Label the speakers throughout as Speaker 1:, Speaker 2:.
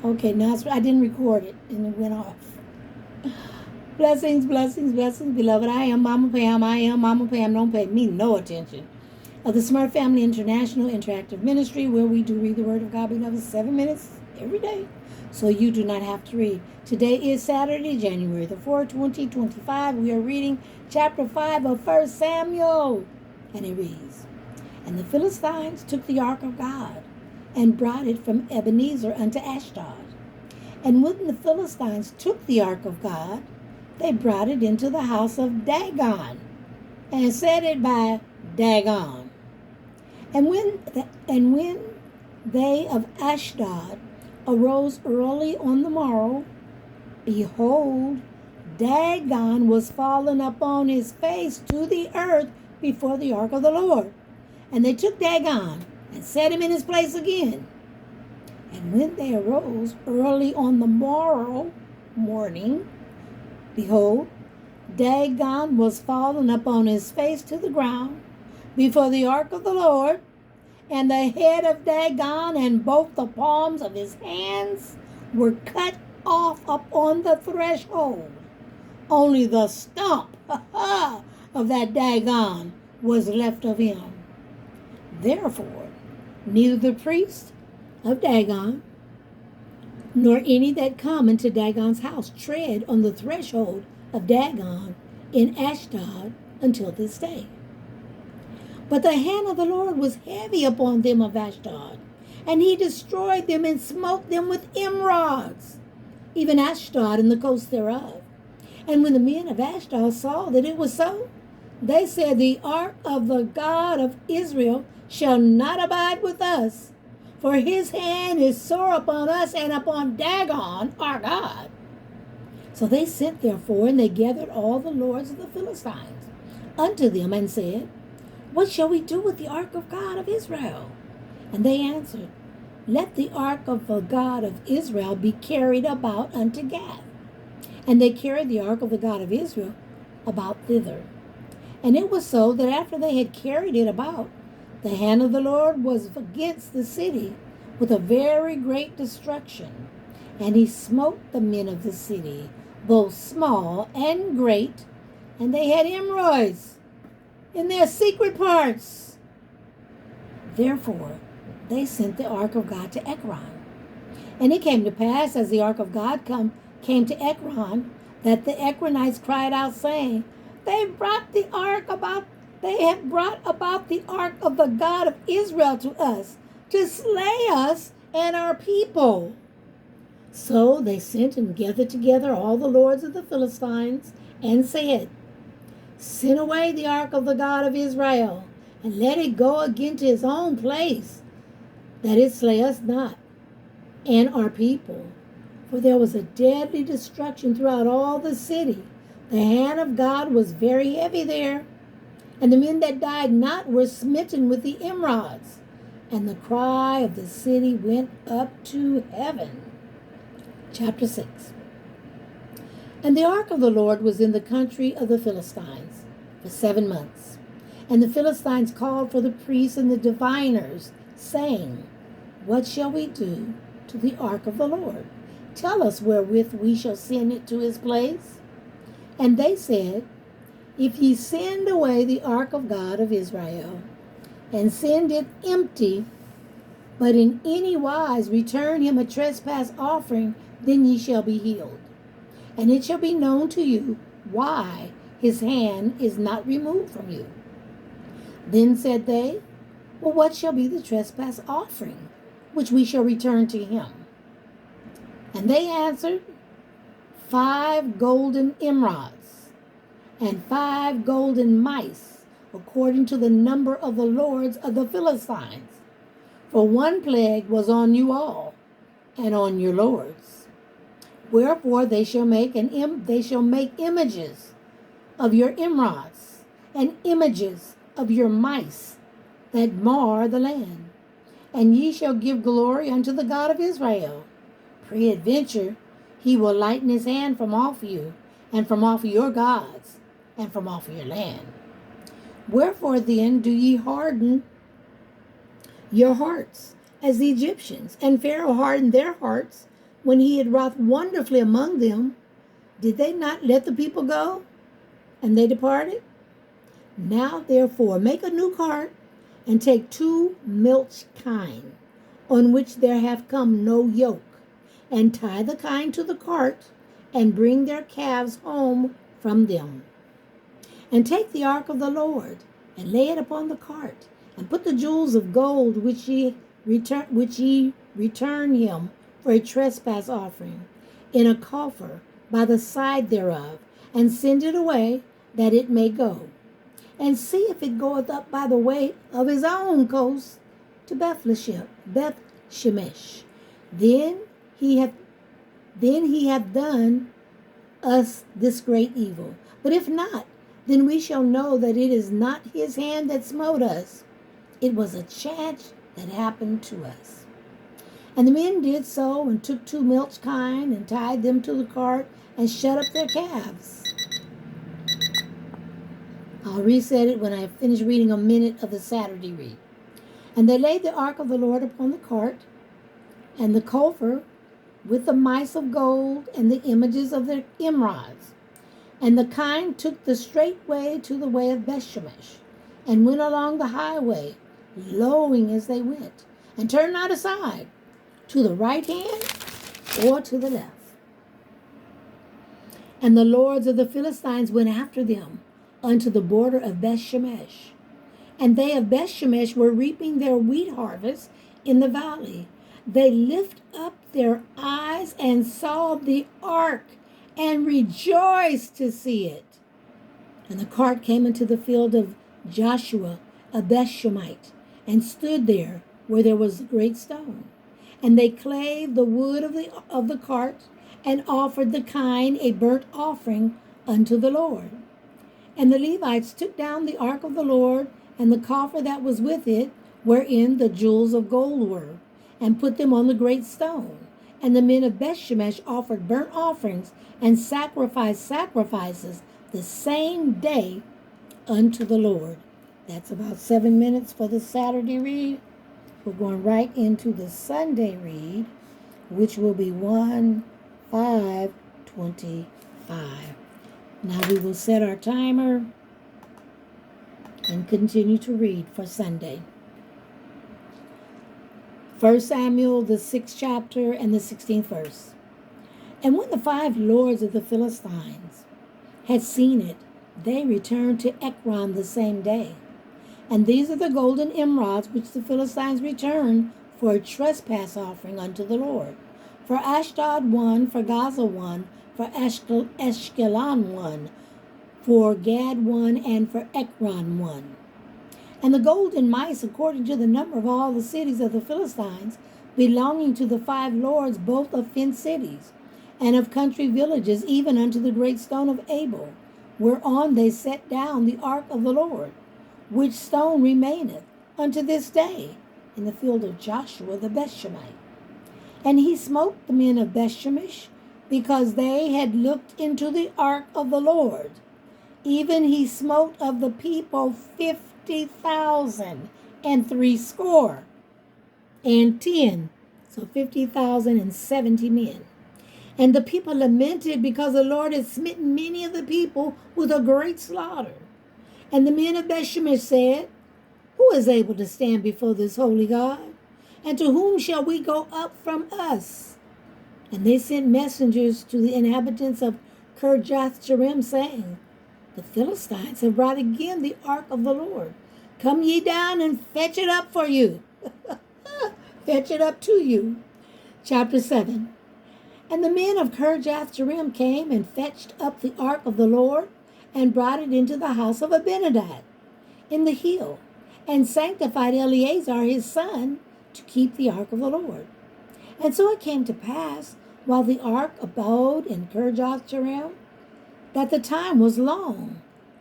Speaker 1: Okay, now I didn't record it and it went off. Blessings, blessings, blessings, beloved. I am Mama Pam. I am Mama Pam. Don't pay me no attention. Of the Smart Family International Interactive Ministry, where we do read the Word of God, beloved, 7 minutes every day, so you do not have to read. Today is Saturday, January the 4th, 2025. We are reading chapter 5 of 1 Samuel, and it reads, "And the Philistines took the ark of God, and brought it from Ebenezer unto Ashdod. And when the Philistines took the ark of God, they brought it into the house of Dagon, and set it by Dagon. And when they of Ashdod arose early on the morrow, behold, Dagon was fallen upon his face to the earth before the ark of the Lord. And they took Dagon and set him in his place again. And when they arose early on the morning, behold, Dagon was fallen upon his face to the ground before the ark of the Lord, and the head of Dagon and both the palms of his hands were cut off upon the threshold. Only the stump of that Dagon was left of him. Therefore, neither the priest of Dagon nor any that come into Dagon's house tread on the threshold of Dagon in Ashdod until this day. But the hand of the Lord was heavy upon them of Ashdod, and he destroyed them and smote them with emerods, even Ashdod and the coast thereof. And when the men of Ashdod saw that it was so, they said, The ark of the God of Israel shall not abide with us, for his hand is sore upon us and upon Dagon, our God. So they sent therefore, and they gathered all the lords of the Philistines unto them, and said, What shall we do with the ark of God of Israel? And they answered, Let the ark of the God of Israel be carried about unto Gath. And they carried the ark of the God of Israel about thither. And it was so that after they had carried it about, the hand of the Lord was against the city with a very great destruction. And he smote the men of the city, both small and great, and they had hemorrhoids in their secret parts. Therefore, they sent the ark of God to Ekron. And it came to pass, as the ark of God came to Ekron, that the Ekronites cried out, saying, They have brought about the ark of the God of Israel to us, to slay us and our people. So they sent and gathered together all the lords of the Philistines, and said, Send away the ark of the God of Israel, and let it go again to his own place, that it slay us not and our people. For there was a deadly destruction throughout all the city. The hand of God was very heavy there. And the men that died not were smitten with the emerods. And the cry of the city went up to heaven. Chapter 6. And the ark of the Lord was in the country of the Philistines for 7 months. And the Philistines called for the priests and the diviners, saying, What shall we do to the ark of the Lord? Tell us wherewith we shall send it to his place. And they said, If ye send away the ark of God of Israel, and send it empty, but in any wise return him a trespass offering, then ye shall be healed. And it shall be known to you why his hand is not removed from you. Then said they, Well, what shall be the trespass offering, which we shall return to him? And they answered, 5 golden emerods, and 5 golden mice, according to the number of the lords of the Philistines. For one plague was on you all, and on your lords. Wherefore they shall make images of your emerods, and images of your mice that mar the land. And ye shall give glory unto the God of Israel. Peradventure he will lighten his hand from off you, and from off your gods, and from off your land. Wherefore then do ye harden your hearts as the Egyptians? And Pharaoh hardened their hearts when he had wrought wonderfully among them, did they not let the people go? And they departed? Now therefore make a new cart, and take 2 milch kine, on which there hath come no yoke, and tie the kine to the cart, and bring their calves home from them. And take the ark of the Lord, and lay it upon the cart, and put the jewels of gold which ye return him for a trespass offering in a coffer by the side thereof, and send it away, that it may go. And see if it goeth up by the way of his own coast to Beth-Shemesh. Then he hath done us this great evil. But if not, then we shall know that it is not his hand that smote us. It was a chance that happened to us. And the men did so, and took 2 milch kine, and tied them to the cart, and shut up their calves. I'll reset it when I have finished reading a minute of the Saturday read. And they laid the ark of the Lord upon the cart, and the coffer with the mice of gold and the images of their emerods. And the kine took the straight way to the way of Bethshemesh, and went along the highway, lowing as they went, and turned not aside, to the right hand or to the left. And the lords of the Philistines went after them unto the border of Bethshemesh. And they of Bethshemesh were reaping their wheat harvest in the valley. They lift up their eyes and saw the ark, and rejoiced to see it. And the cart came into the field of Joshua, a Bethshemite, and stood there where there was a great stone. And they clave the wood of the cart, and offered the kine a burnt offering unto the Lord. And the Levites took down the ark of the Lord, and the coffer that was with it, wherein the jewels of gold were, and put them on the great stone. And the men of Bethshemesh offered burnt offerings and sacrificed sacrifices the same day unto the Lord. That's about 7 minutes for the Saturday read. We're going right into the Sunday read, which will be 1:5:25. Now we will set our timer and continue to read for Sunday. 1 Samuel, the 6th chapter and the 16th verse. And when the 5 lords of the Philistines had seen it, they returned to Ekron the same day. And these are the golden emerods which the Philistines returned for a trespass offering unto the Lord. For Ashdod 1, for Gaza 1, for Ashkelon 1, for Gad 1, and for Ekron 1. And the golden mice, according to the number of all the cities of the Philistines, belonging to the 5 lords, both of fenced cities, and of country villages, even unto the great stone of Abel, whereon they set down the ark of the Lord, which stone remaineth unto this day in the field of Joshua the Bethshemite. And he smote the men of Bethshemesh, because they had looked into the ark of the Lord. Even he smote of the people 50,060 so 50,070 men. And the people lamented, because the Lord had smitten many of the people with a great slaughter. And the men of Bethshemesh said, Who is able to stand before this holy God? And to whom shall we go up from us? And they sent messengers to the inhabitants of Kirjath-jearim, saying, The Philistines have brought again the ark of the Lord. Come ye down and fetch it up for you. Fetch it up to you. Chapter 7. And the men of Kirjath-jearim came and fetched up the ark of the Lord, and brought it into the house of Abinadab in the hill, and sanctified Eleazar his son to keep the ark of the Lord. And so it came to pass, while the ark abode in Kirjath-jearim, that the time was long,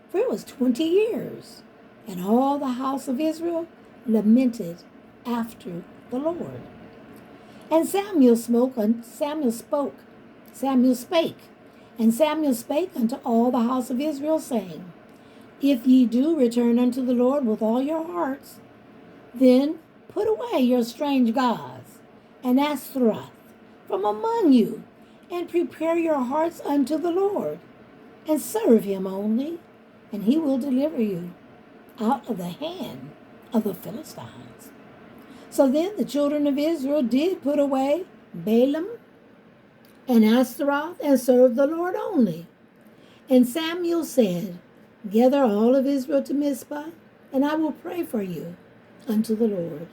Speaker 1: for it was 20 years, and all the house of Israel lamented after the Lord. And Samuel spake, and Samuel spake unto all the house of Israel, saying, If ye do return unto the Lord with all your hearts, then put away your strange gods, and Ashtaroth, from among you, and prepare your hearts unto the Lord, and serve him only, and he will deliver you out of the hand of the Philistines. So then the children of Israel did put away Balaam and Ashtaroth, and served the Lord only. And Samuel said, gather all of Israel to Mizpah, and I will pray for you unto the Lord.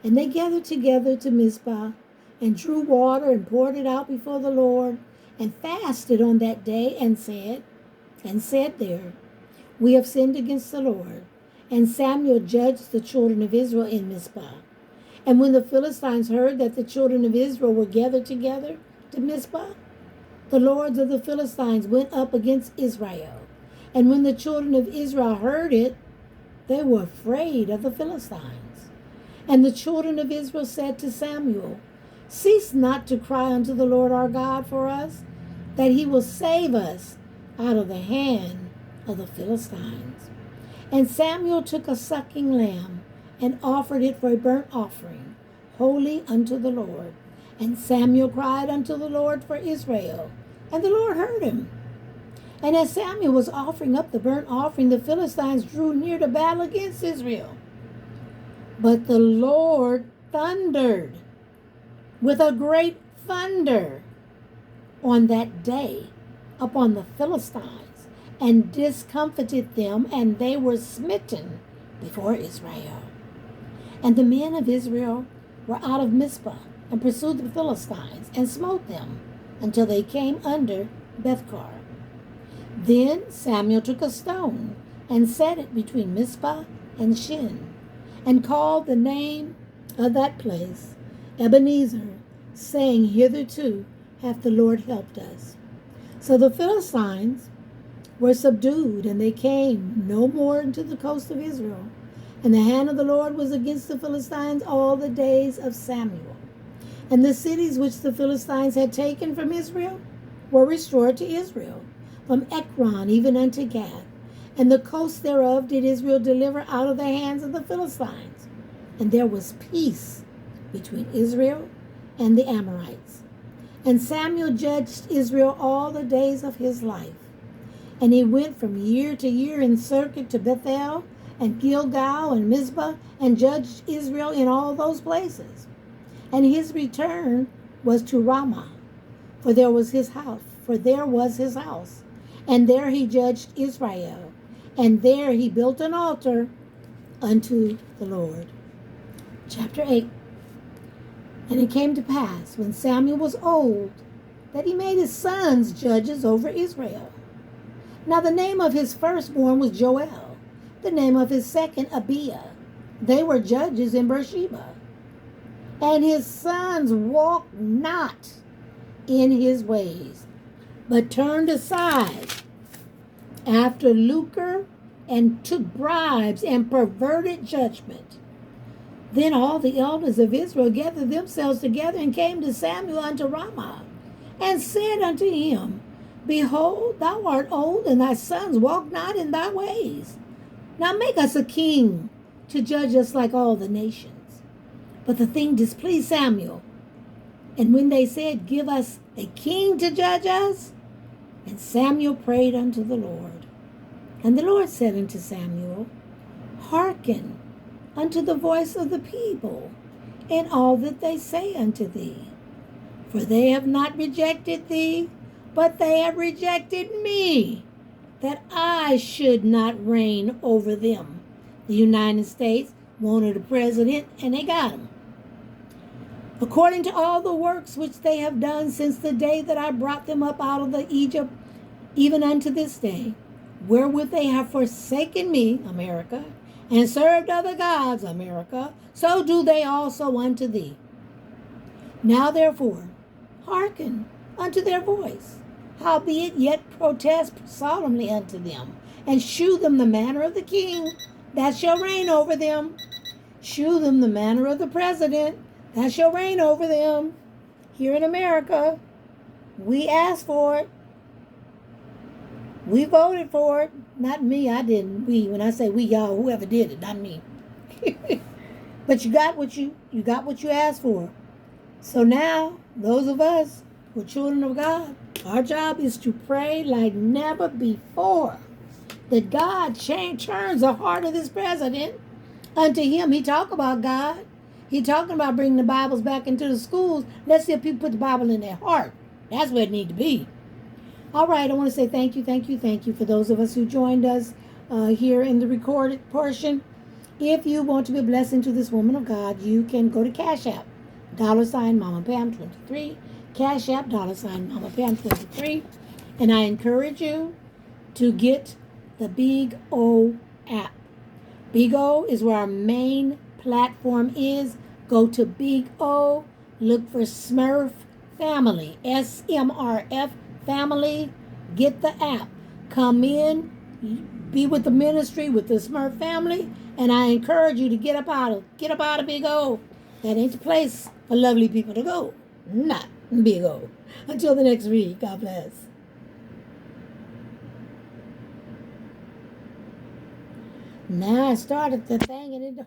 Speaker 1: And they gathered together to Mizpah, and drew water, and poured it out before the Lord, and fasted on that day, and said there, we have sinned against the Lord. And Samuel judged the children of Israel in Mizpah. And when the Philistines heard that the children of Israel were gathered together to Mizpah, the lords of the Philistines went up against Israel. And when the children of Israel heard it, they were afraid of the Philistines. And the children of Israel said to Samuel, cease not to cry unto the Lord our God for us, that he will save us out of the hand of the Philistines. And Samuel took a sucking lamb, and offered it for a burnt offering, holy unto the Lord. And Samuel cried unto the Lord for Israel, and the Lord heard him. And as Samuel was offering up the burnt offering, the Philistines drew near to battle against Israel. But the Lord thundered with a great thunder on that day upon the Philistines, and discomfited them, and they were smitten before Israel. And the men of Israel were out of Mizpah, and pursued the Philistines, and smote them, until they came under Bethkar. Then Samuel took a stone, and set it between Mizpah and Shin, and called the name of that place Ebenezer, saying, hitherto hath the Lord helped us. So the Philistines were subdued, and they came no more into the coast of Israel. And the hand of the Lord was against the Philistines all the days of Samuel. And the cities which the Philistines had taken from Israel were restored to Israel, from Ekron even unto Gath. And the coast thereof did Israel deliver out of the hands of the Philistines. And there was peace between Israel and the Amorites. And Samuel judged Israel all the days of his life. And he went from year to year in circuit to Bethel, and Gilgal, and Mizpah, and judged Israel in all those places. And his return was to Ramah, for there was his house, and there he judged Israel, and there he built an altar unto the Lord. Chapter 8. And it came to pass, when Samuel was old, that he made his sons judges over Israel. Now the name of his firstborn was Joel, the name of his second Abiah. They were judges in Beersheba. And his sons walked not in his ways, but turned aside after lucre, and took bribes, and perverted judgment. Then all the elders of Israel gathered themselves together, and came to Samuel unto Ramah, and said unto him, behold, thou art old, and thy sons walk not in thy ways. Now make us a king to judge us like all the nations. But the thing displeased Samuel. And when they said, give us a king to judge us, and Samuel prayed unto the Lord. And the Lord said unto Samuel, hearken unto the voice of the people, in all that they say unto thee. For they have not rejected thee, but they have rejected me, that I should not reign over them. The United States wanted a president, and they got him. According to all the works which they have done since the day that I brought them up out of Egypt, even unto this day, wherewith they have forsaken me, America, and served other gods, America, so do they also unto thee. Now therefore, hearken unto their voice, howbeit yet protest solemnly unto them, and shew them the manner of the king that shall reign over them. Shew them the manner of the president that shall reign over them. Here in America, we asked for it. We voted for it. Not me, I didn't. We, when I say we, y'all, whoever did it, not me. But you got what you asked for. So now, those of us who are children of God, our job is to pray like never before that God turns the heart of this president unto him. He talk about God. He talking about bringing the Bibles back into the schools. Let's see if people put the Bible in their heart. That's where it need to be. All right, I want to say thank you for those of us who joined us here in the recorded portion. If you want to be a blessing to this woman of God, you can go to Cash App, $ Mama Pam 23, Cash App, $ Mama Pam 23, and I encourage you to get the Big O app. Big O is where our main platform is. Go to Big O, look for SMRF Family, SMRF Family. Get the app. Come in, be with the ministry, with the SMRF family, and I encourage you to get up out of Big O. That ain't the place for lovely people to go. Not Big O. Until the next read, God bless. Now I started the thing and it